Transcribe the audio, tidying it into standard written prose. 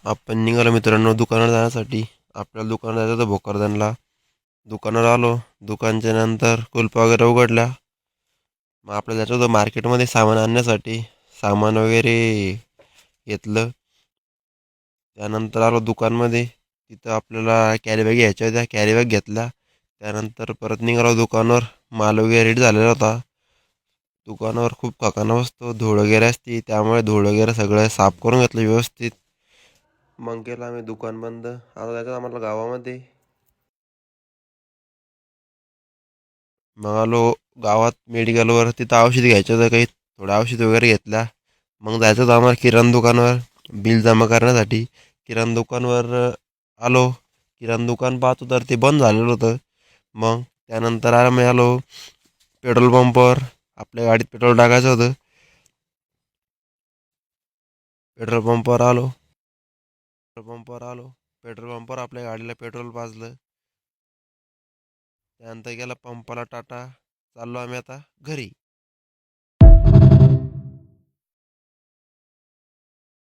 आपण निघालो मित्रांनो दुकानावर जाण्यासाठी. आपल्याला दुकानात जायचं होतं भोकरदनला. दुकानावर आलो. दुकानच्या नंतर कुलप वगैरे उघडल्या. मग आपल्याला जायचं होतं मार्केटमध्ये सामान आणण्यासाठी. सामान वगैरे घेतलं. त्यानंतर आलो दुकानमध्ये. तिथं आपल्याला कॅरी बॅग घ्यायच्या होत्या. कॅरी बॅग घेतल्या. त्यानंतर परत निघालो दुकानावर. माल वगैरे रेडी झालेला होता. दुकानावर खूप खकाना बसतो. धूळ वगैरे असते. त्यामुळे धूळ वगैरे सगळं साफ करून घेतलं व्यवस्थित. मग केलं आम्ही दुकान बंद. आता जायचं आम्हाला गावामध्ये. मग आलो गावात मेडिकलवर. तिथं औषध घ्यायचं होतं काही. थोडं औषध वगैरे घेतल्या. मग जायचं होतं आम्हाला किराणा दुकानावर बिल जमा करण्यासाठी. किराणा दुकानवर आलो. किराणा दुकान पाहतो तर ते बंद झालेलं होतं. मग त्यानंतर आम्ही आलो पेट्रोल पंपावर. आपल्या गाडीत पेट्रोल टाकायचं होतं. पेट्रोल पंपावर आलो. पेट्रोल पंपावर आपल्या गाडीला पेट्रोल पाजलं. त्यानंतर गेला पंपाला टाटा. चाललो आम्ही आता घरी.